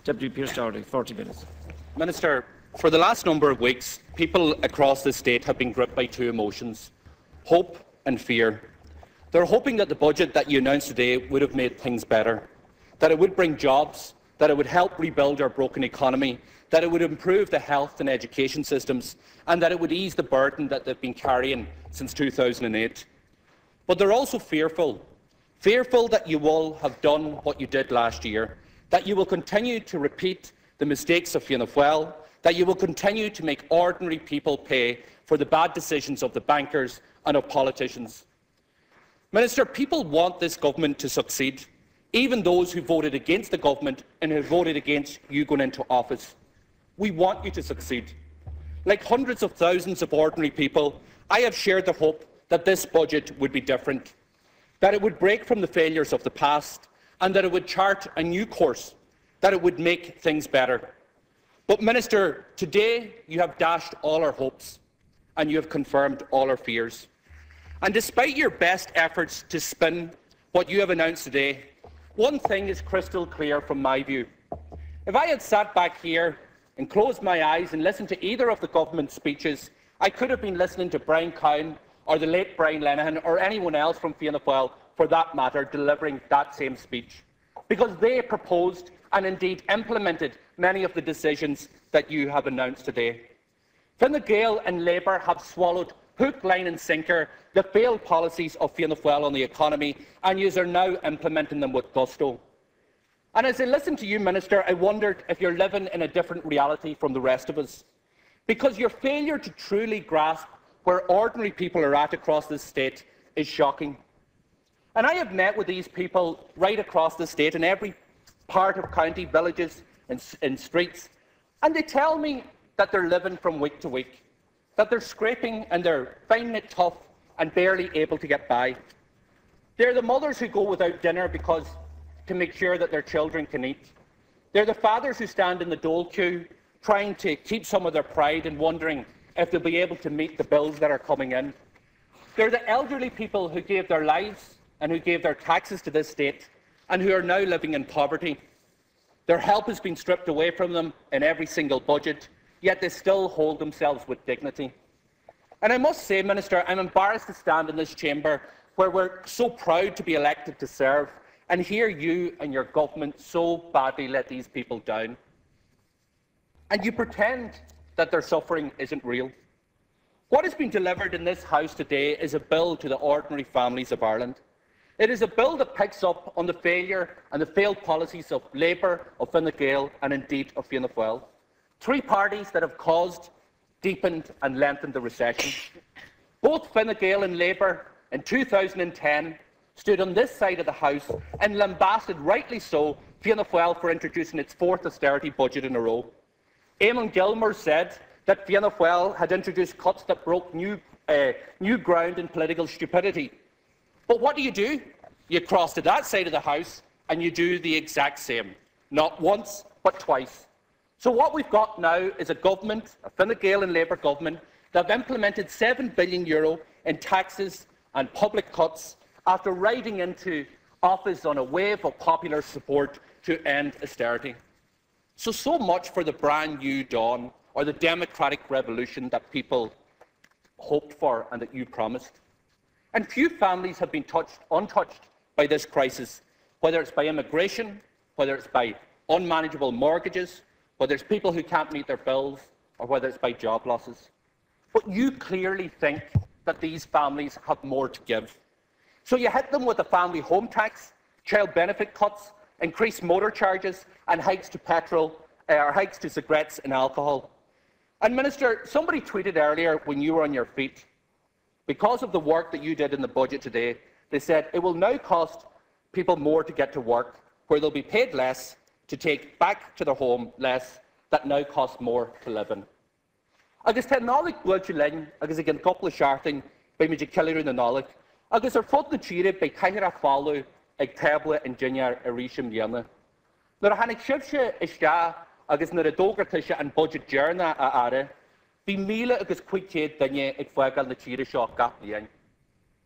Deputy Pearse Doherty, 40 minutes. Minister, for the last number of weeks, people across the state have been gripped by two emotions: hope and fear. They're hoping that the budget that you announced today would have made things better, that it would bring jobs, that it would help rebuild our broken economy, that it would improve the health and education systems, and that it would ease the burden that they've been carrying since 2008. But they're also fearful that you will have done what you did last year, that you will continue to repeat the mistakes of Fianna Fail, that you will continue to make ordinary people pay for the bad decisions of the bankers and of politicians. Minister, people want this government to succeed, even those who voted against the government and who voted against you going into office. We want you to succeed. Like hundreds of thousands of ordinary people, I have shared the hope that this budget would be different, that it would break from the failures of the past, and that it would chart a new course, that it would make things better. But, Minister, today you have dashed all our hopes and you have confirmed all our fears. And despite your best efforts to spin what you have announced today, one thing is crystal clear from my view. If I had sat back here and closed my eyes and listened to either of the government speeches, I could have been listening to Brian Cowan or the late Brian Lenihan or anyone else from Fianna Fail, for that matter, delivering that same speech, because they proposed and indeed implemented many of the decisions that you have announced today. Fine Gael and Labour have swallowed hook, line and sinker the failed policies of Fianna Fail on the economy, and you are now implementing them with gusto. And as I listened to you, Minister, I wondered if you're living in a different reality from the rest of us, because your failure to truly grasp where ordinary people are at across this state is shocking. And I have met with these people right across the state, in every part of county, villages and streets, and they tell me that they're living from week to week, that they're scraping and they're finding it tough and barely able to get by. They're the mothers who go without dinner to make sure that their children can eat. They're the fathers who stand in the dole queue trying to keep some of their pride and wondering if they'll be able to meet the bills that are coming in. They're the elderly people who gave their lives and who gave their taxes to this state and who are now living in poverty. Their help has been stripped away from them in every single budget, yet they still hold themselves with dignity. And I must say, Minister, I'm embarrassed to stand in this chamber where we're so proud to be elected to serve and hear you and your government so badly let these people down. And you pretend that their suffering isn't real. What has been delivered in this House today is a bill to the ordinary families of Ireland. It is a bill that picks up on the failure and the failed policies of Labour, of Fine Gael and indeed of Fianna Fail. Three parties that have caused, deepened and lengthened the recession. Both Fine Gael and Labour in 2010 stood on this side of the House and lambasted, rightly so, Fianna Fail for introducing its fourth austerity budget in a row. Eamon Gilmore said that Fianna Fail had introduced cuts that broke new ground in political stupidity. But what do? You cross to that side of the House and you do the exact same. Not once, but twice. So what we've got now is a government, a Fine Gael and Labour government, that have implemented €7 billion in taxes and public cuts after riding into office on a wave of popular support to end austerity. So much for the brand new dawn or the democratic revolution that people hoped for and that you promised. And few families have been untouched by this crisis, whether it's by immigration, whether it's by unmanageable mortgages, whether it's people who can't meet their bills, or whether it's by job losses. But you clearly think that these families have more to give. So you hit them with a family home tax, child benefit cuts, increased motor charges, and hikes to petrol, or hikes to cigarettes and alcohol. And Minister, somebody tweeted earlier when you were on your feet, because of the work that you did in the budget today, they said it will now cost people more to get to work, where they'll be paid less to take back to their home less, that now costs more to live in. Agus tá nálaigh bhuailte linn, agus ag an couple of sharting by meidir cilliú na nálaigh, agus ar fud na tíre by caiithir a fáú ag tabla in Ginear a rísim dhéana. Nuair a hanig sibse iste agus nuair a dógartaise an budget dearna a ara, bhí 1,500 duine ag foigáil na tíre seo gach bliain.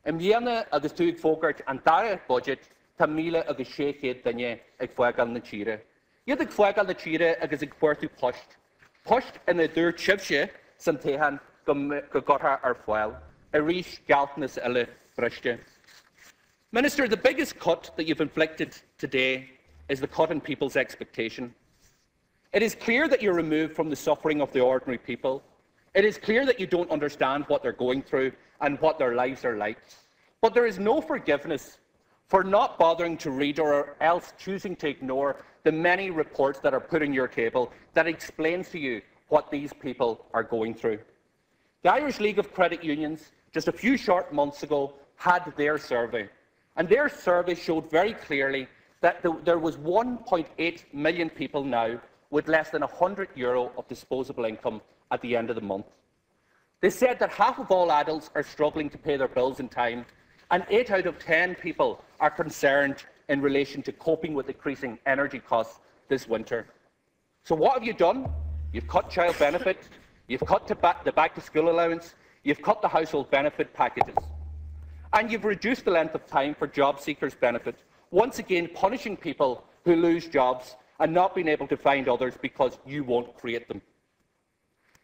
Im dhéana agus tú ag fógart an dara budget tá 1,600 duine ag foigáil na tíre. Iad ag foigal na tíre agus ag puirtú post. Post ina dúr tibse san téhan go gotha ar foiil. A rís galtnas eile briste. Minister, the biggest cut that you've inflicted today is the cut in people's expectation. It is clear that you're removed from the suffering of the ordinary people. It is clear that you don't understand what they're going through and what their lives are like. But there is no forgiveness for not bothering to read or else choosing to ignore the many reports that are put on your table that explains to you what these people are going through. The Irish League of Credit Unions, just a few short months ago, had their survey. And their survey showed very clearly that there was 1.8 million people now with less than €100 of disposable income at the end of the month. They said that half of all adults are struggling to pay their bills in time, and 8 out of 10 people are concerned in relation to coping with increasing energy costs this winter. So what have you done? You've cut child benefit, you've cut the back-to-school allowance, you've cut the household benefit packages, and you've reduced the length of time for job seekers' benefit, once again punishing people who lose jobs and not being able to find others because you won't create them.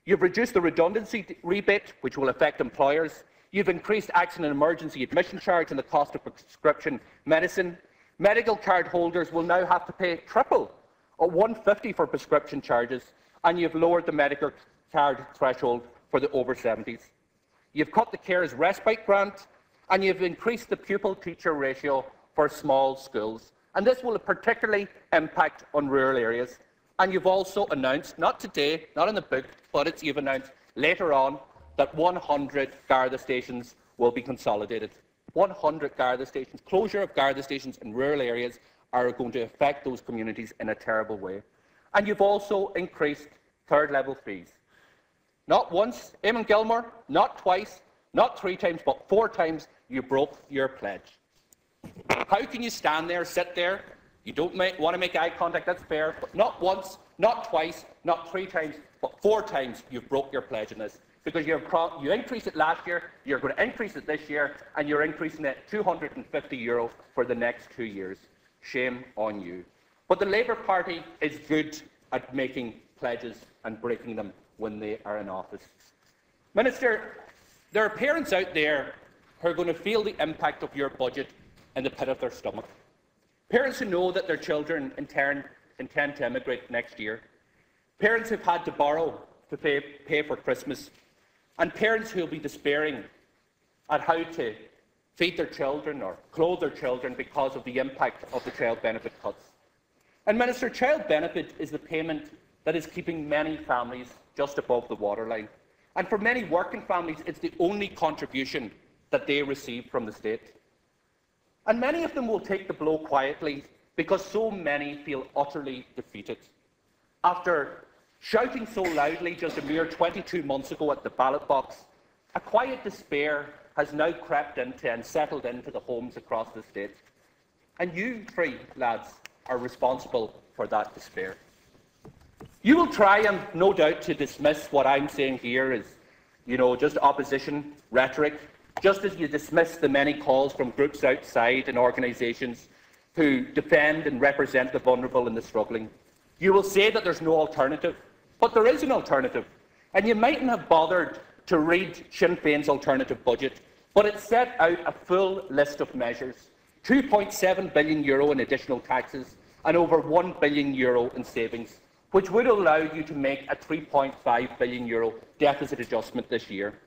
You've reduced the redundancy rebate, which will affect employers. You've increased accident and emergency admission charge and the cost of prescription medicine. Medical card holders will now have to pay triple, or $150 for prescription charges, and you've lowered the medical card threshold for the over 70s. You've cut the carers respite grant, and you've increased the pupil-teacher ratio for small schools. And this will particularly impact on rural areas. And you've also announced, not today, not in the book, but you've announced later on that 100 Garda stations will be consolidated. 100 Garda stations. Closure of Garda stations in rural areas are going to affect those communities in a terrible way. And you've also increased third-level fees. Not once, Eamon Gilmore, not twice, not 3 times, but 4 times you broke your pledge. How can you stand there, sit there? You don't want to make eye contact, that's fair, but not once, not twice, not 3 times, but 4 times you've broke your pledge in this. Because you increased it last year, you're going to increase it this year, and you're increasing it €250 for the next 2 years. Shame on you. But the Labour Party is good at making pledges and breaking them when they are in office. Minister, there are parents out there who are going to feel the impact of your budget in the pit of their stomach. Parents who know that their children intend to emigrate next year. Parents who've had to borrow to pay for Christmas. And parents who will be despairing at how to feed their children or clothe their children because of the impact of the child benefit cuts. And Minister, child benefit is the payment that is keeping many families just above the waterline. And for many working families, it's the only contribution that they receive from the state. And many of them will take the blow quietly because so many feel utterly defeated. After shouting so loudly just a mere 22 months ago at the ballot box, a quiet despair has now crept into and settled into the homes across the state. And you 3 lads are responsible for that despair. You will try, and no doubt, to dismiss what I'm saying here as, just opposition rhetoric, just as you dismiss the many calls from groups outside and organisations who defend and represent the vulnerable and the struggling. You will say that there's no alternative, but there is an alternative. And you mightn't have bothered to read Sinn Féin's alternative budget, but it set out a full list of measures, €2.7 billion in additional taxes and over €1 billion in savings, which would allow you to make a €3.5 billion deficit adjustment this year.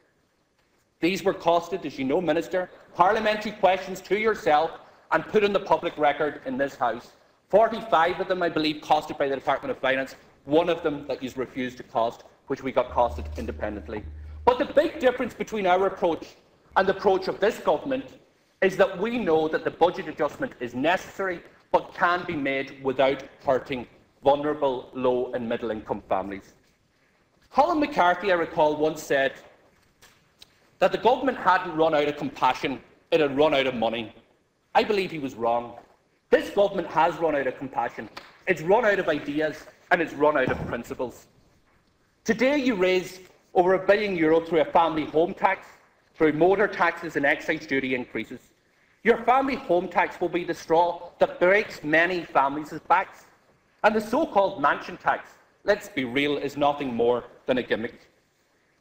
These were costed, as you know, Minister, parliamentary questions to yourself and put on the public record in this House. 45 of them, I believe, costed by the Department of Finance, 1 of them that you refused to cost, which we got costed independently. But the big difference between our approach and the approach of this government is that we know that the budget adjustment is necessary but can be made without hurting vulnerable low and middle income families. Colin McCarthy, I recall, once said that the government hadn't run out of compassion, it had run out of money. I believe he was wrong. This government has run out of compassion, it's run out of ideas, and it's run out of principles. Today you raise over €1 billion through a family home tax, through motor taxes and excise duty increases. Your family home tax will be the straw that breaks many families' backs. And the so-called mansion tax, let's be real, is nothing more than a gimmick.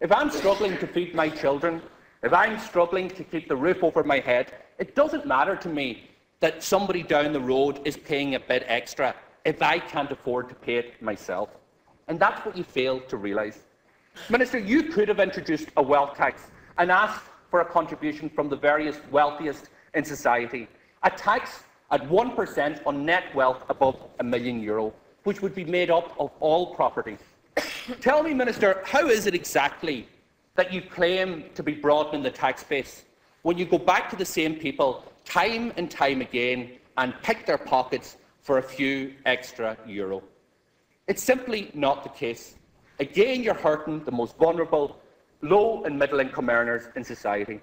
If I'm struggling to feed my children, if I'm struggling to keep the roof over my head, it doesn't matter to me that somebody down the road is paying a bit extra if I can't afford to pay it myself. And that's what you fail to realise. Minister, you could have introduced a wealth tax and asked for a contribution from the various wealthiest in society, a tax at 1% on net wealth above €1 million, which would be made up of all property. Tell me, Minister, how is it exactly that you claim to be broadening the tax base when you go back to the same people time and time again and pick their pockets for a few extra euro? It's simply not the case. Again, you're hurting the most vulnerable, low and middle income earners in society.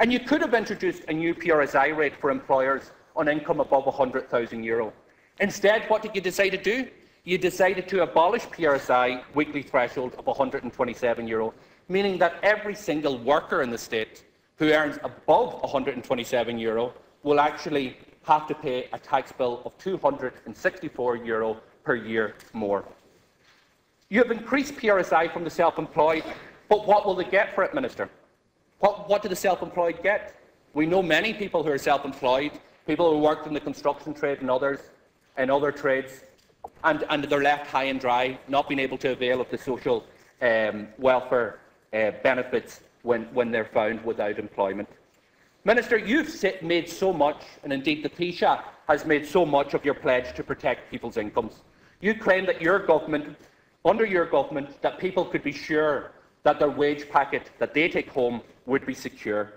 And you could have introduced a new PRSI rate for employers on income above €100,000. Instead, what did you decide to do? You decided to abolish PRSI weekly threshold of €127, meaning that every single worker in the state who earns above €127 will actually have to pay a tax bill of €264 per year more. You have increased PRSI from the self-employed, but what will they get for it, Minister? What do the self-employed get? We know many people who are self-employed, people who worked in the construction trade and others, and other trades, and they're left high and dry, not being able to avail of the social welfare benefits when they're found without employment. Minister, you've made so much, and indeed the Taoiseach has made so much of your pledge to protect people's incomes. You claim that your government, under your government, that people could be sure that their wage packet that they take home would be secure.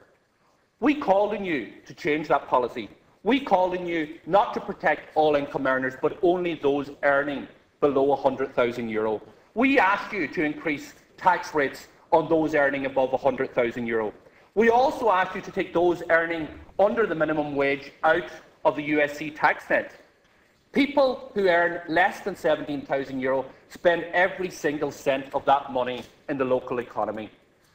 We call on you to change that policy. We call on you not to protect all income earners, but only those earning below €100,000. We ask you to increase tax rates on those earning above €100,000. We also ask you to take those earning under the minimum wage out of the USC tax net. People who earn less than €17,000 spend every single cent of that money in the local economy.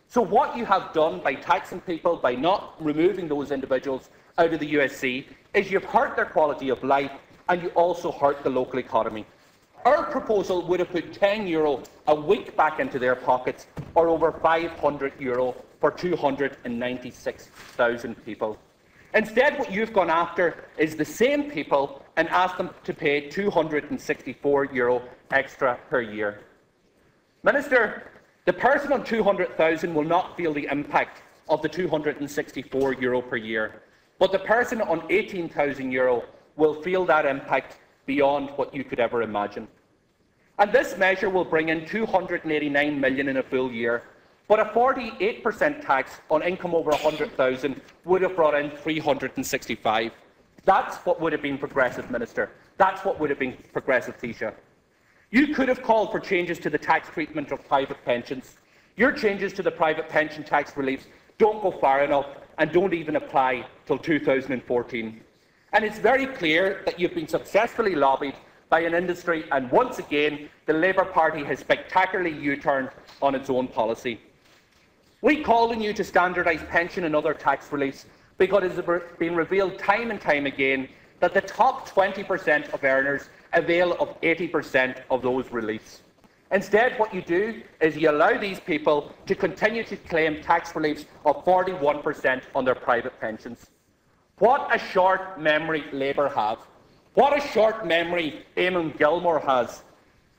So what you have done by taxing people, by not removing those individuals out of the USC, is you've hurt their quality of life and you also hurt the local economy. Our proposal would have put €10 a week back into their pockets, or over €500 for 296,000 people. Instead, what you've gone after is the same people and asked them to pay €264 extra per year. Minister, the person on 200,000 will not feel the impact of the €264 per year, but the person on €18,000 will feel that impact beyond what you could ever imagine. And this measure will bring in €289 million in a full year, but a 48% tax on income over 100,000 would have brought in 365. That's what would have been progressive, Minister. That's what would have been progressive, Taoiseach. You could have called for changes to the tax treatment of private pensions. Your changes to the private pension tax reliefs don't go far enough and don't even apply till 2014. And it's very clear that you've been successfully lobbied by an industry, and once again, the Labour Party has spectacularly U-turned on its own policy. We call on you to standardise pension and other tax reliefs because it has been revealed time and time again that the top 20% of earners avail of 80% of those reliefs. Instead, what you do is you allow these people to continue to claim tax reliefs of 41% on their private pensions. What a short memory Labour have. What a short memory Eamon Gilmore has.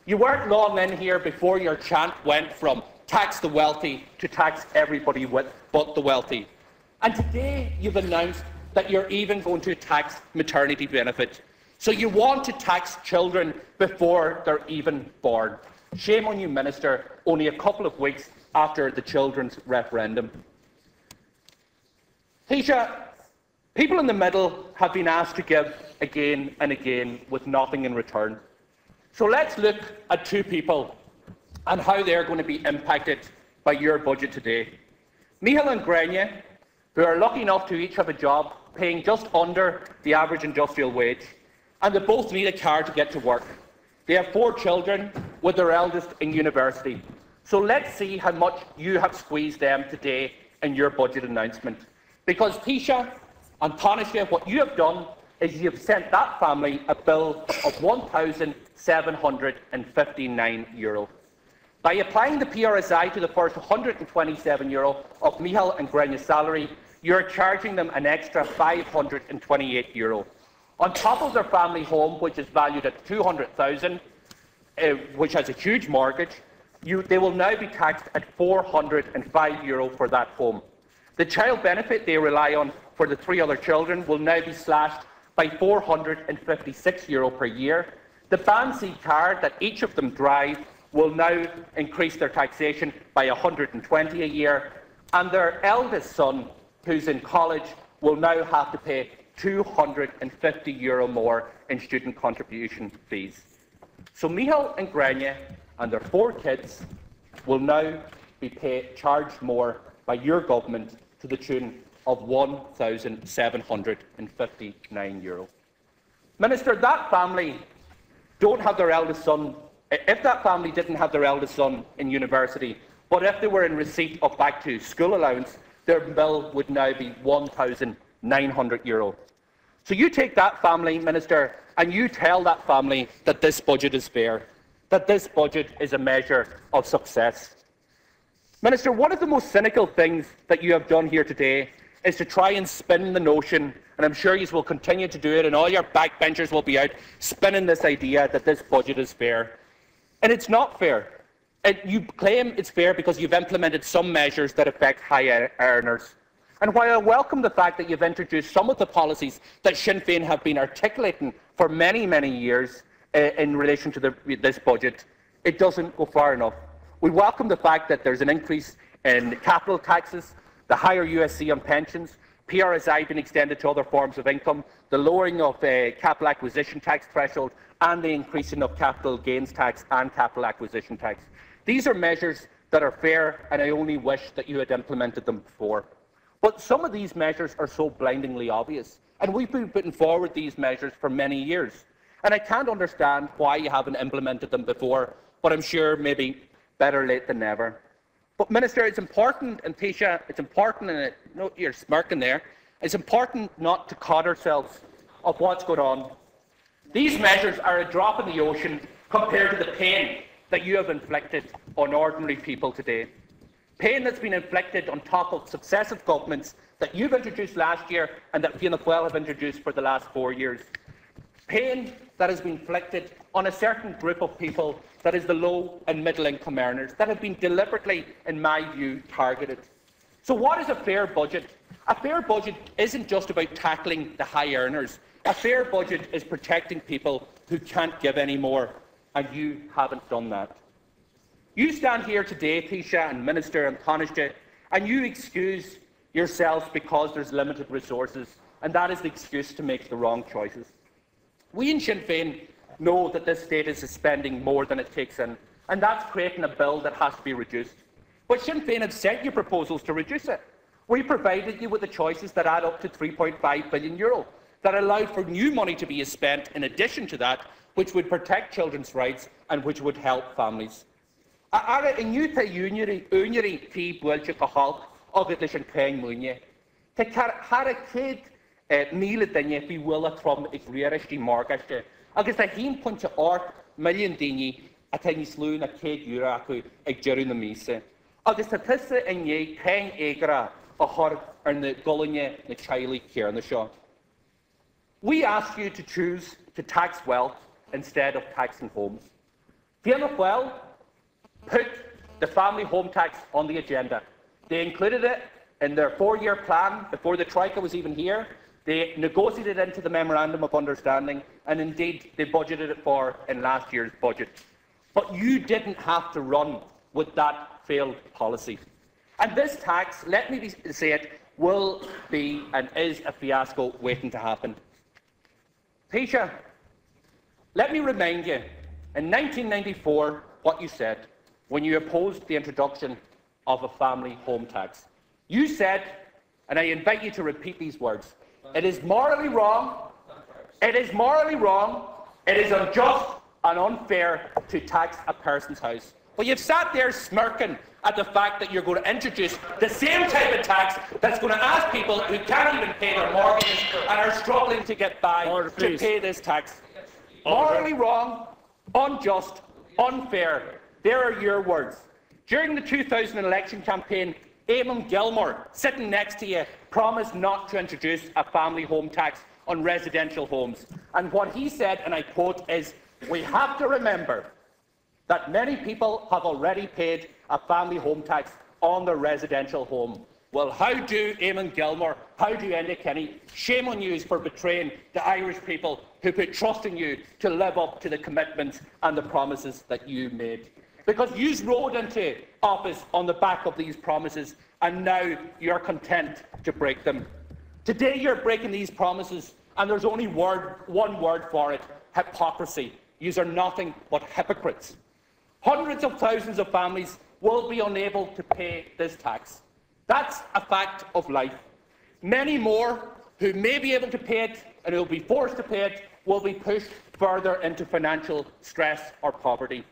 You weren't long in here before your chant went from tax the wealthy to tax everybody but the wealthy. And today you've announced that you're even going to tax maternity benefit. So you want to tax children before they're even born. Shame on you, Minister, only a couple of weeks after the children's referendum. Taoiseach, people in the middle have been asked to give again and again with nothing in return. So let's look at two people and how they're going to be impacted by your budget today. Micheál and Grania, who are lucky enough to each have a job paying just under the average industrial wage, and they both need a car to get to work. They have 4 children, with their eldest in university. So let's see how much you have squeezed them today in your budget announcement. Because Taoiseach and Taoiseach, what you have done is you have sent that family a bill of €1,759. By applying the PRSI to the first €127 of Micheál and Grenya's salary, you are charging them an extra €528. On top of their family home, which is valued at €200,000, which has a huge mortgage, they will now be taxed at €405 for that home. The child benefit they rely on for the 3 other children will now be slashed by €456 per year. The Band C car that each of them drive will now increase their taxation by €120 a year, and their eldest son, who's in college, will now have to pay €250 more in student contribution fees. So Micheál and Grenya and their 4 kids will now be charged more by your government to the tune of €1,759. Minister, that family don't have their eldest son. If that family didn't have their eldest son in university, but if they were in receipt of back to school allowance, their bill would now be €1,900. So you take that family, Minister, and you tell that family that this budget is fair, that this budget is a measure of success. Minister, one of the most cynical things that you have done here today is to try and spin the notion, and I'm sure you will continue to do it, and all your backbenchers will be out spinning this idea that this budget is fair. And it's not fair. You claim it's fair because you've implemented some measures that affect high earners. And while I welcome the fact that you've introduced some of the policies that Sinn Féin have been articulating for many, many years in relation to this budget, it doesn't go far enough. We welcome the fact that there's an increase in capital taxes, the higher USC on pensions, PRSI being extended to other forms of income, the lowering of capital acquisition tax threshold, and the increasing of capital gains tax and capital acquisition tax. These are measures that are fair, and I only wish that you had implemented them before. But some of these measures are so blindingly obvious, and we've been putting forward these measures for many years. And I can't understand why you haven't implemented them before, but I'm sure maybe better late than never. But Minister, it's important, and Taoiseach, it's important, and no, you're smirking there, it's important not to cod ourselves of what's going on. These measures are a drop in the ocean compared to the pain that you have inflicted on ordinary people today. Pain that's been inflicted on top of successive governments that you've introduced last year and that Fianna Fail have introduced for the last 4 years. Pain that has been inflicted on a certain group of people, that is the low and middle income earners, that have been deliberately, in my view, targeted. So what is a fair budget? A fair budget isn't just about tackling the high earners. A fair budget is protecting people who can't give any more, and you haven't done that. You stand here today, Taoiseach and Minister and Taoiseach, and you excuse yourselves because there's limited resources, and that is the excuse to make the wrong choices. We in Sinn Féin know that this state is spending more than it takes in, and that's creating a bill that has to be reduced. But Sinn Féin have sent you proposals to reduce it. We provided you with the choices that add up to €3.5 billion, that allowed for new money to be spent in addition to that, which would protect children's rights and which would help families. Ara inyuta uniri ti bwelcha kahal ogit and Kang Munye. Te hara kid Neil Dinya fi willa from Igriarish Margash. Agus a $1.8 million at any sloon a kid Uraku ag Jerry the Misa. Agus a tissa in ye Kang Agra a hard and the Gullinya the Chiley here in the shop. We ask you to choose to tax wealth instead of taxing homes. Fianna Fail put the family home tax on the agenda. They included it in their 4-year plan before the Troika was even here. They negotiated it into the Memorandum of Understanding, and indeed they budgeted it for in last year's budget. But you didn't have to run with that failed policy. And this tax, let me say it, will be and is a fiasco waiting to happen. Taoiseach, let me remind you, in 1994, what you said when you opposed the introduction of a family home tax. You said, and I invite you to repeat these words, it is morally wrong, it is unjust and unfair to tax a person's house. But you've sat there smirking at the fact that you're going to introduce the same type of tax that's going to ask people who can't even pay their mortgages and are struggling to get by to pay this tax. Morally wrong, Unjust, unfair. There are your words. During the 2000 election campaign, Eamon Gilmore, sitting next to you, promised not to introduce a family home tax on residential homes. And what he said, and I quote, is, "We have to remember that many people have already paid a family home tax on their residential home." Well, how do Eamon Gilmore, how do Enda Kenny? Shame on you for betraying the Irish people who put trust in you to live up to the commitments and the promises that you made. Because you rode into office on the back of these promises, and now you're content to break them. Today you're breaking these promises, and there's only one word for it: hypocrisy. Yous are nothing but hypocrites. Hundreds of thousands of families will be unable to pay this tax. That's a fact of life. Many more who may be able to pay it and who will be forced to pay it will be pushed further into financial stress or poverty.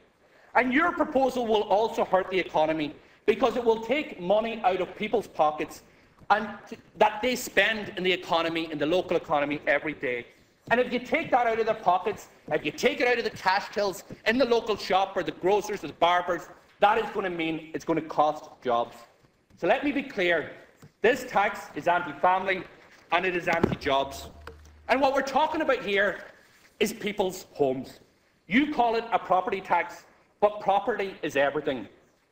And your proposal will also hurt the economy, because it will take money out of people's pockets and that they spend in the economy, in the local economy, every day. And if you take that out of their pockets, if you take it out of the cash tills in the local shop or the grocers or the barbers, that is going to mean it's going to cost jobs. So let me be clear. This tax is anti-family and it is anti-jobs. And what we're talking about here is people's homes. You call it a property tax, but property is everything.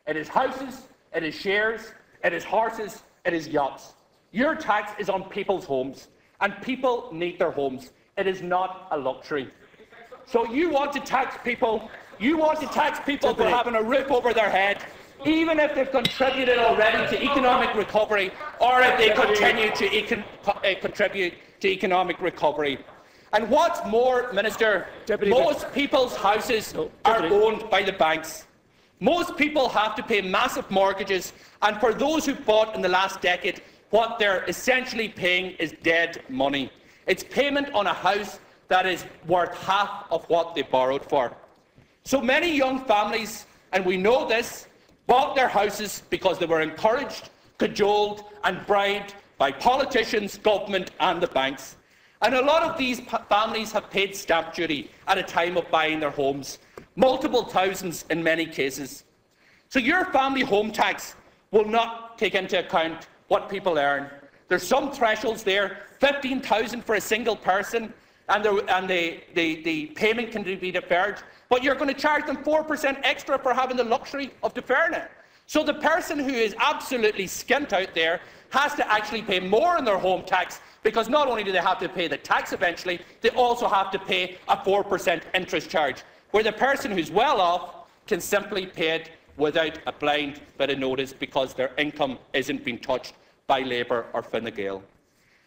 It is houses, it is shares, it is horses, it is yachts. Your tax is on people's homes, and people need their homes. It is not a luxury. So you want to tax people. You want to tax people for having a roof over their head, even if they've contributed already to economic recovery, or if they continue to contribute to economic recovery. And what's more, Minister, most people's houses are owned by the banks. Most people have to pay massive mortgages, and for those who bought in the last decade, what they're essentially paying is dead money. It's payment on a house that is worth half of what they borrowed for. So many young families, and we know this, bought their houses because they were encouraged, cajoled and bribed by politicians, government and the banks. And a lot of these families have paid stamp duty at a time of buying their homes, multiple thousands in many cases. So your family home tax will not take into account what people earn. There's some thresholds there, 15,000 for a single person, and the payment can be deferred, but you're going to charge them 4% extra for having the luxury of deferring it. So the person who is absolutely skint out there has to actually pay more in their home tax, because not only do they have to pay the tax eventually, they also have to pay a 4% interest charge, where the person who's well off can simply pay it without a blind bit of notice because their income isn't being touched by Labour or Fine Gael.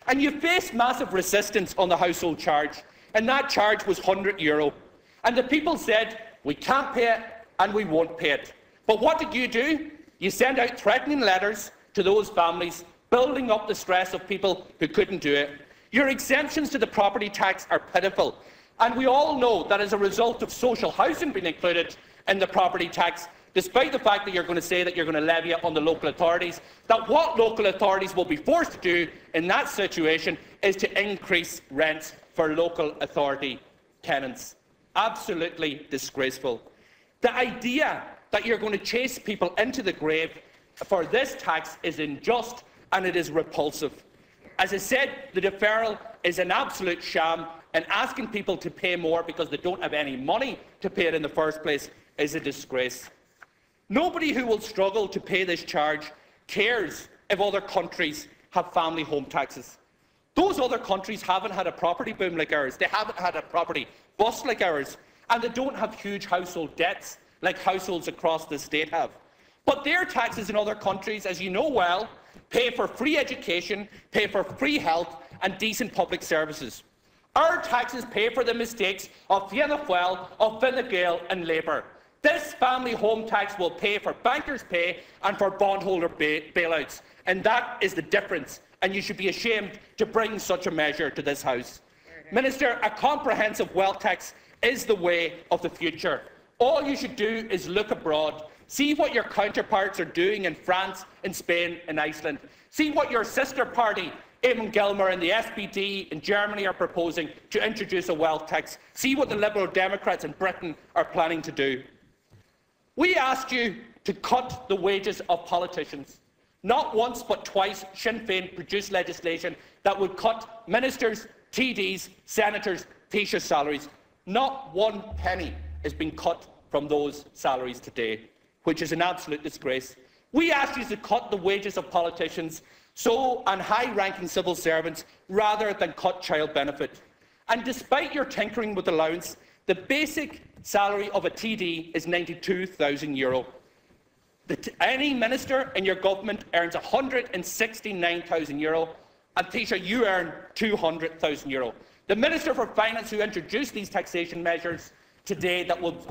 And you faced massive resistance on the household charge, and that charge was €100. And the people said, we can't pay it and we won't pay it. But what did you do? You sent out threatening letters to those families, building up the stress of people who couldn't do it. Your exemptions to the property tax are pitiful. And we all know that as a result of social housing being included in the property tax, despite the fact that you're going to say that you're going to levy it on the local authorities, that what local authorities will be forced to do in that situation is to increase rents for local authority tenants. Absolutely disgraceful. The idea that you're going to chase people into the grave for this tax is unjust and it is repulsive. As I said, the deferral is an absolute sham, and asking people to pay more because they don't have any money to pay it in the first place is a disgrace. Nobody who will struggle to pay this charge cares if other countries have family home taxes. Those other countries haven't had a property boom like ours. They haven't had a property bust like ours. And they don't have huge household debts like households across the state have. But their taxes in other countries, as you know well, pay for free education, pay for free health and decent public services. Our taxes pay for the mistakes of Fianna Fail, of Fine Gael and Labour. This family home tax will pay for bankers' pay and for bondholder bailouts, and that is the difference, and you should be ashamed to bring such a measure to this House. Minister, a comprehensive wealth tax is the way of the future. All you should do is look abroad. See what your counterparts are doing in France, in Spain and Iceland. See what your sister party Eamon Gilmore and the SPD in Germany are proposing to introduce a wealth tax. See what the Liberal Democrats in Britain are planning to do. We asked you to cut the wages of politicians. Not once but twice, Sinn Féin produced legislation that would cut ministers, TDs, senators, Taoiseach salaries. Not one penny is being cut from those salaries today, which is an absolute disgrace. We asked you to cut the wages of politicians and high-ranking civil servants rather than cut child benefit. And despite your tinkering with allowance, the basic salary of a TD is €92,000. Any minister in your government earns €169,000, and Taoiseach, you earn €200,000. The Minister for Finance who introduced these taxation measures today that will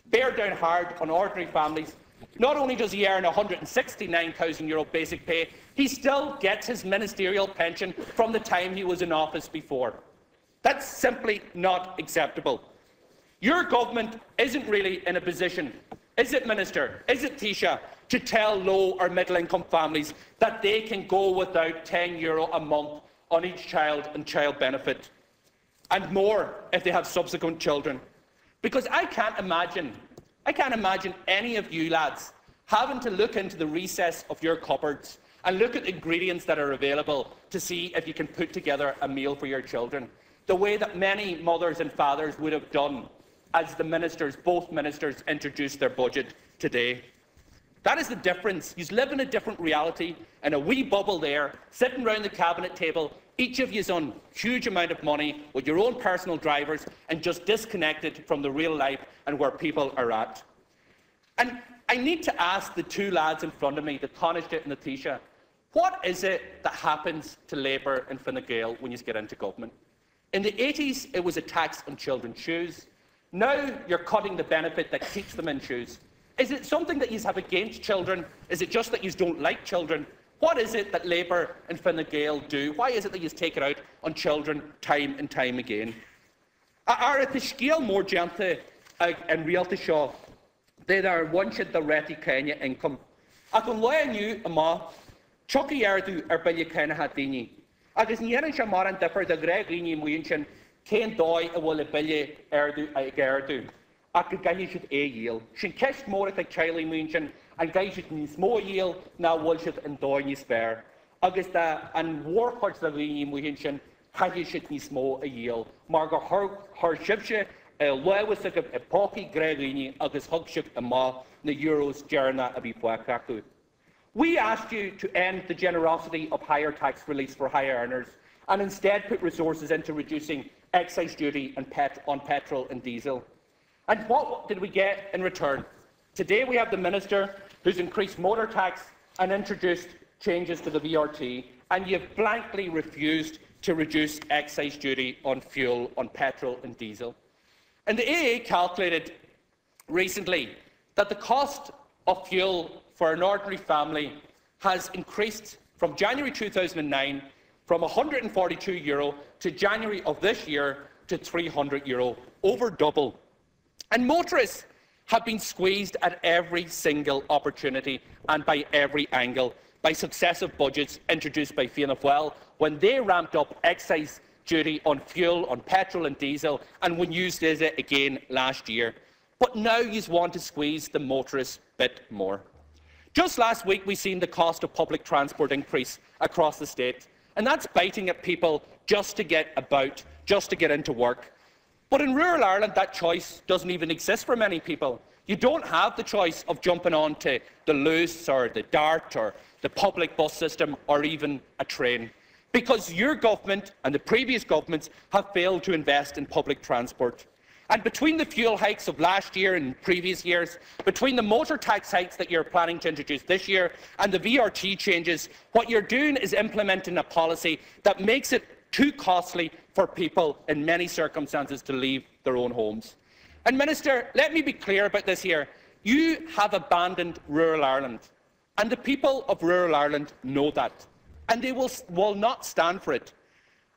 bear down hard on ordinary families, not only does he earn €169,000 basic pay, he still gets his ministerial pension from the time he was in office before. That's simply not acceptable. Your government isn't really in a position, is it, Minister, is it, Taoiseach, to tell low or middle-income families that they can go without €10 a month on each child and child benefit, and more if they have subsequent children? Because I can't imagine any of you lads having to look into the recess of your cupboards and look at the ingredients that are available to see if you can put together a meal for your children, the way that many mothers and fathers would have done as both ministers introduced their budget today. That is the difference. You live in a different reality, in a wee bubble there, sitting round the cabinet table. Each of you is on a huge amount of money with your own personal drivers and just disconnected from the real life and where people are at. And I need to ask the two lads in front of me, the Taoiseach and the Taoiseach, what is it that happens to Labour and Fine Gael when you get into government? In the 80s, it was a tax on children's shoes. Now you're cutting the benefit that keeps them in shoes. Is it something that you have against children? Is it just that you don't like children? What is it that Labour and Fine Gael do? Why is it that you take it out on children time and time again? Ar at the scale more gently in reality show, there are one should the reti Kenya income. I can lie on you, ama, chucky erdu billy Kenya hadini. I guess Nieran Shamaran differ the Greg Rini Munchin, Ken Doi, a will a billy erdu, I gerdu. I could guy should a yield. She catched more at the Charlie Munchin, and guy should need small yield, now will should enjoy you spare. August and war parts of the Rini Munchin, how you should need small a yield. Margaret her shipshe, a was a pocky Greg Rini, August Hugship and Ma, the Euros, Jerna, a Bifuakaku. We asked you to end the generosity of higher tax relief for higher earners and instead put resources into reducing excise duty on petrol and diesel. And what did we get in return? Today we have the Minister who's increased motor tax and introduced changes to the VRT, and you've blankly refused to reduce excise duty on fuel, on petrol and diesel. And the AA calculated recently that the cost of fuel for an ordinary family has increased from January 2009 from €142 to January of this year to €300, over double. And motorists have been squeezed at every single opportunity and by every angle by successive budgets introduced by Fianna Fail when they ramped up excise duty on fuel, on petrol and diesel, and when used as it again last year. But now you want to squeeze the motorists a bit more. Just last week we seen the cost of public transport increase across the state, and that's biting at people just to get about, just to get into work. But in rural Ireland, that choice doesn't even exist for many people. You don't have the choice of jumping onto the Luce or the Dart or the public bus system or even a train, because your government and the previous governments have failed to invest in public transport. And between the fuel hikes of last year and previous years, between the motor tax hikes that you're planning to introduce this year and the VRT changes, what you're doing is implementing a policy that makes it too costly for people in many circumstances to leave their own homes. And Minister, let me be clear about this here. You have abandoned rural Ireland, and the people of rural Ireland know that, and they will not stand for it.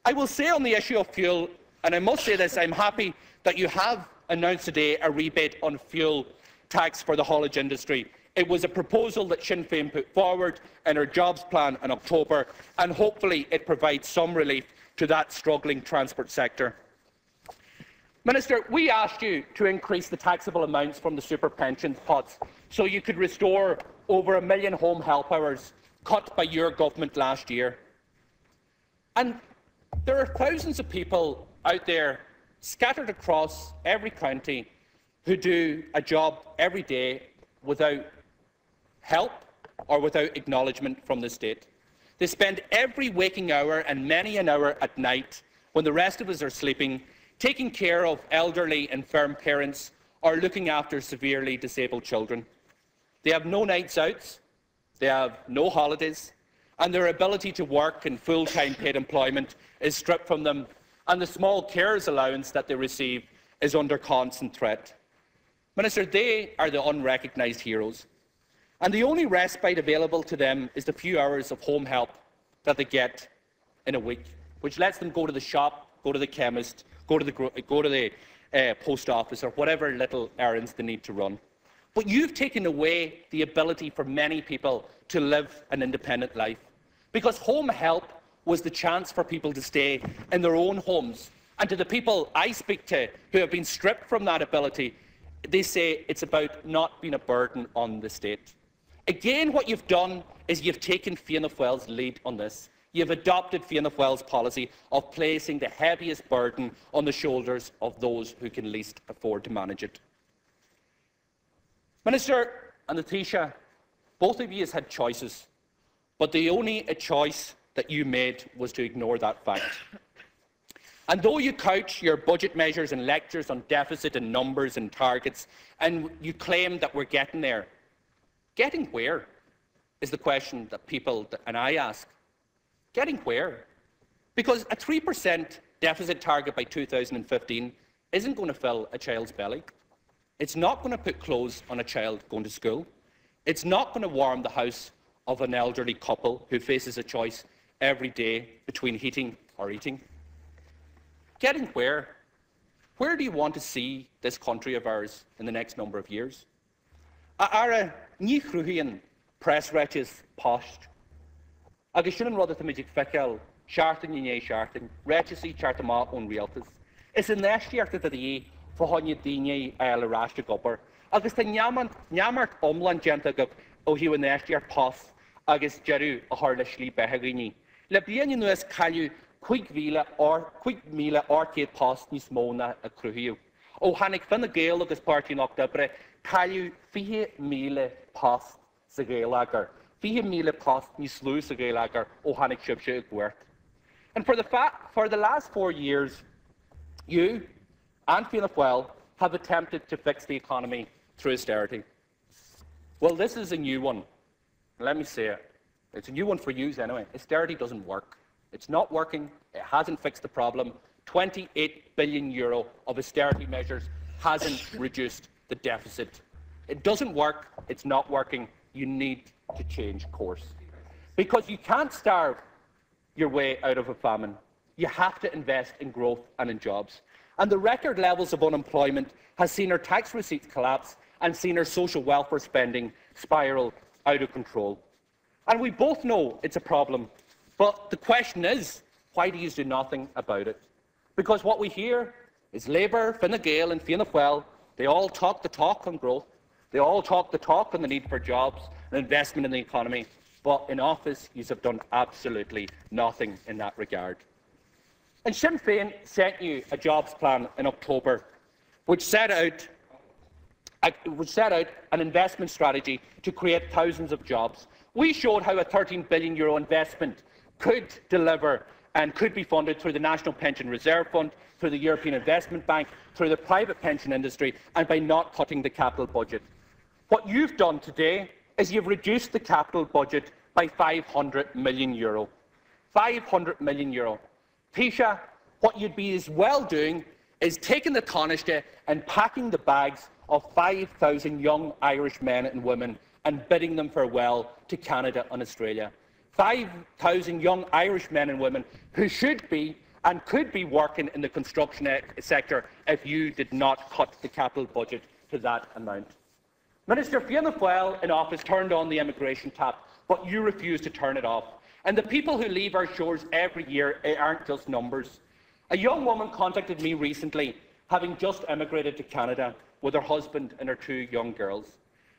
I will say on the issue of fuel, and I must say this, I'm happy that you have announced today a rebate on fuel tax for the haulage industry. It was a proposal that Sinn Féin put forward in our jobs plan in October, and hopefully it provides some relief to that struggling transport sector. Minister, we asked you to increase the taxable amounts from the super pensions pots so you could restore over 1 million home help hours cut by your government last year. And there are thousands of people out there scattered across every county who do a job every day without help or without acknowledgement from the state. They spend every waking hour and many an hour at night when the rest of us are sleeping, taking care of elderly, infirm parents or looking after severely disabled children. They have no nights out, they have no holidays, and their ability to work in full-time paid employment is stripped from them, and the small carers allowance that they receive is under constant threat. Minister, they are the unrecognised heroes, and the only respite available to them is the few hours of home help that they get in a week, which lets them go to the shop, go to the chemist, go to the post office, or whatever little errands they need to run. But you've taken away the ability for many people to live an independent life, because home help was the chance for people to stay in their own homes. And to the people I speak to who have been stripped from that ability, they say it's about not being a burden on the state. Again, what you've done is you've taken Fianna Fail's lead on this. You've adopted Fianna Fail's policy of placing the heaviest burden on the shoulders of those who can least afford to manage it. Minister and Taoiseach, both of you had choices, but the only choice that you made was to ignore that fact. And though you couch your budget measures and lectures on deficit and numbers and targets, and you claim that we're getting there, getting where is the question that people and I ask. Getting where? Because a 3% deficit target by 2015 isn't going to fill a child's belly. It's not going to put clothes on a child going to school. It's not going to warm the house of an elderly couple who faces a choice every day between heating or eating. Getting where? Where do you want to see this country of ours in the next number of years? Ara ní chrúthaíonn press reches post. Agus sin an rud a méidir feiceáil seaartain ní seaartain, reches í chartamá ón rialtas. Is an neistíarta a dhí fáinne daoine le ráiste gobar. Agus tá neamart omlan genta go ó hiú an neistíart post agus jeú a thar le slí betheganí. Le bliana nuas caiú 5,000 orcéad post níos móna a chrúthaíú. Ó hanig Fine Gael agus Páirtí nach Dobre caiú 4,000 post sa Gaeilgear. 4,000 post níos slú sa Gaeilgear ó hanig sibse a ghuairt. And for the last 4 years, you and Fianna Fail have attempted to fix the economy through austerity. Well, this is a new one. Let me say it. It's a new one for you anyway. Austerity doesn't work. It's not working. It hasn't fixed the problem. €28 billion of austerity measures hasn't reduced the deficit. It doesn't work. It's not working. You need to change course. Because you can't starve your way out of a famine. You have to invest in growth and in jobs. And the record levels of unemployment has seen our tax receipts collapse and seen our social welfare spending spiral out of control. And we both know it's a problem. But the question is, why do you do nothing about it? Because what we hear is Labour, Fine Gael and Fianna Fail, they all talk the talk on growth. They all talk the talk on the need for jobs and investment in the economy. But in office, you have done absolutely nothing in that regard. And Sinn Féin sent you a jobs plan in October, which set out an investment strategy to create thousands of jobs. We showed how a €13 billion investment could deliver and could be funded through the National Pension Reserve Fund, through the European Investment Bank, through the private pension industry, and by not cutting the capital budget. What you've done today is you've reduced the capital budget by €500 million. €500 million. Taoiseach, what you'd be as well doing is taking the Taoiseach and packing the bags of 5,000 young Irish men and women and bidding them farewell to Canada and Australia. 5,000 young Irish men and women who should be and could be working in the construction sector if you did not cut the capital budget to that amount. Minister, Fianna Fail in office turned on the immigration tap, but you refused to turn it off. And the people who leave our shores every year aren't just numbers. A young woman contacted me recently, having just emigrated to Canada with her husband and her 2 young girls.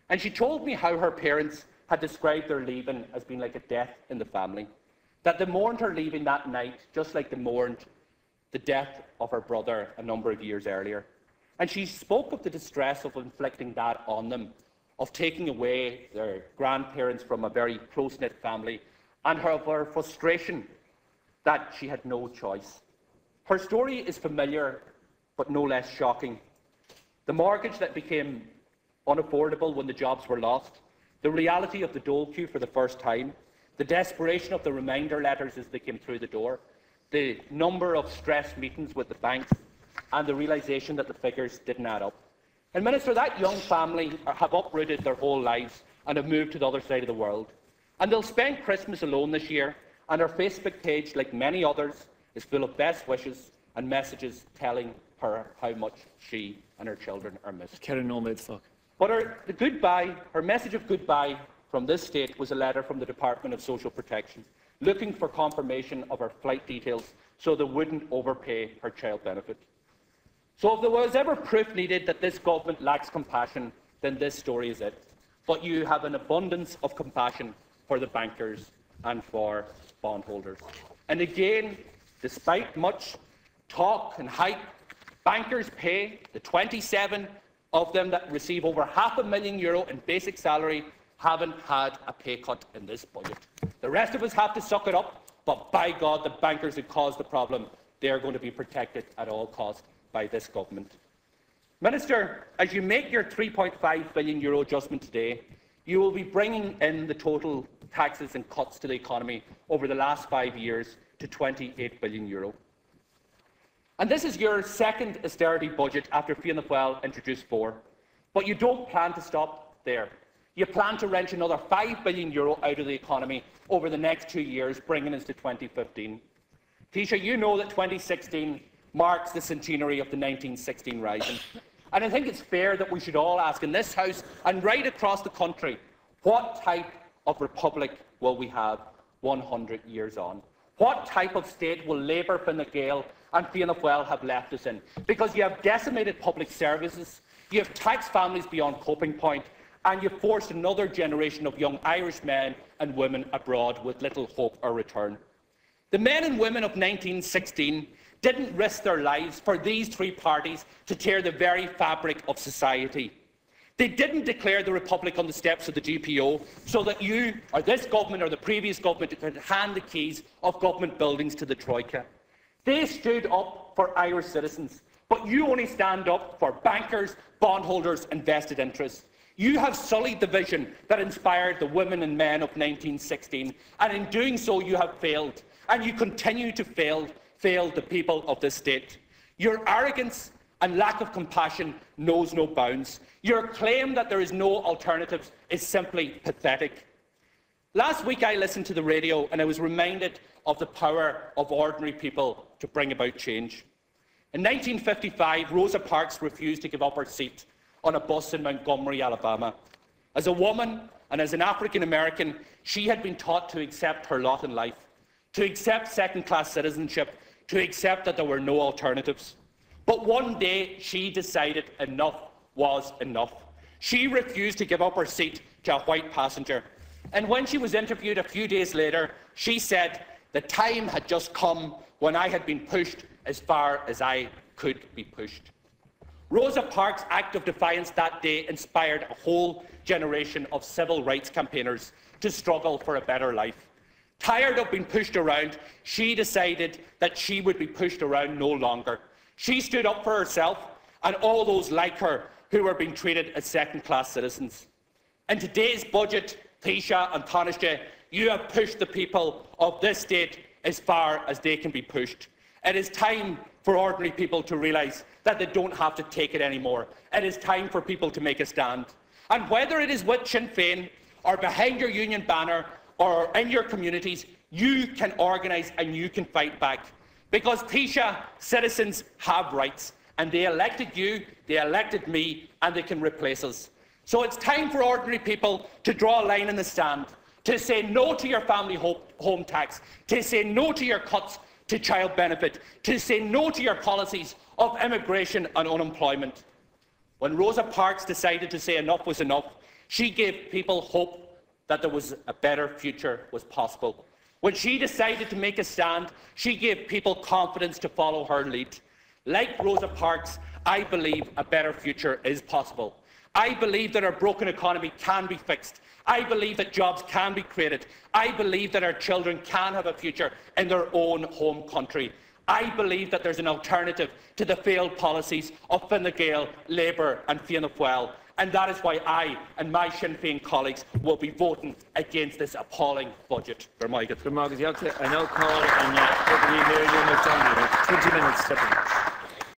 And she told me how her parents had described their leaving as being like a death in the family, that they mourned her leaving that night just like they mourned the death of her brother a number of years earlier. And she spoke of the distress of inflicting that on them, of taking away their grandparents from a very close-knit family, and her frustration that she had no choice. Her story is familiar, but no less shocking. The mortgage that became unaffordable when the jobs were lost, the reality of the dole queue for the first time, the desperation of the reminder letters as they came through the door, the number of stress meetings with the banks, and the realisation that the figures didn't add up. And Minister, that young family have uprooted their whole lives and have moved to the other side of the world. And they'll spend Christmas alone this year, and her Facebook page, like many others, is full of best wishes and messages telling her how much she and her children are missed. But her message of goodbye from this state was a letter from the Department of Social Protection, looking for confirmation of her flight details so they wouldn't overpay her child benefit. So if there was ever proof needed that this government lacks compassion, then this story is it. But you have an abundance of compassion for the bankers and for bondholders. And again, despite much talk and hype, bankers pay, the 27 of them that receive over €500,000 in basic salary haven't had a pay cut in this budget. The rest of us have to suck it up, but by God, the bankers who caused the problem, they are going to be protected at all costs by this government. Minister, as you make your €3.5 billion adjustment today, you will be bringing in the total taxes and cuts to the economy over the last 5 years to €28 billion. And this is your second austerity budget after Fianna Fail introduced 4. But you don't plan to stop there. You plan to wrench another €5 billion out of the economy over the next 2 years, bringing us to 2015. Taoiseach, you know that 2016 marks the centenary of the 1916 Rising. And I think it's fair that we should all ask in this House and right across the country, what type of republic will we have 100 years on? What type of state will Labour, Fine Gael and Fianna Fail have left us in? Because you have decimated public services, you have taxed families beyond coping point, and you've forced another generation of young Irish men and women abroad with little hope or return. The men and women of 1916 didn't risk their lives for these 3 parties to tear the very fabric of society. They didn't declare the Republic on the steps of the GPO so that you, or this government, or the previous government could hand the keys of government buildings to the Troika. They stood up for Irish citizens, but you only stand up for bankers, bondholders and vested interests. You have sullied the vision that inspired the women and men of 1916, and in doing so you have failed, and you continue to fail the people of this state. Your arrogance and lack of compassion knows no bounds. Your claim that there is no alternatives is simply pathetic. Last week I listened to the radio and I was reminded of the power of ordinary people to bring about change. In 1955, Rosa Parks refused to give up her seat on a bus in Montgomery, Alabama. As a woman and as an African American, she had been taught to accept her lot in life, to accept second-class citizenship, to accept that there were no alternatives. But one day she decided enough was enough. She refused to give up her seat to a white passenger. And when she was interviewed a few days later, she said, "The time had just come when I had been pushed as far as I could be pushed." Rosa Parks' act of defiance that day inspired a whole generation of civil rights campaigners to struggle for a better life. Tired of being pushed around, she decided that she would be pushed around no longer. She stood up for herself and all those like her who were being treated as second-class citizens. In today's budget, Taoiseach and Taoiseach, you have pushed the people of this state as far as they can be pushed. It is time for ordinary people to realise that they don't have to take it anymore. It is time for people to make a stand. And whether it is with Sinn Féin or behind your union banner or in your communities, you can organise and you can fight back. Because, Taoiseach, citizens have rights, and they elected you, they elected me, and they can replace us. So it's time for ordinary people to draw a line in the sand, to say no to your family home tax, to say no to your cuts to child benefit, to say no to your policies of immigration and unemployment. When Rosa Parks decided to say enough was enough, she gave people hope that there was a better future was possible. When she decided to make a stand, she gave people confidence to follow her lead. Like Rosa Parks, I believe a better future is possible. I believe that our broken economy can be fixed. I believe that jobs can be created. I believe that our children can have a future in their own home country. I believe that there's an alternative to the failed policies of Fine Gael, Labour and Fianna Fail, and that is why I and my Sinn Féin colleagues will be voting against this appalling budget. I now call on 20 minutes.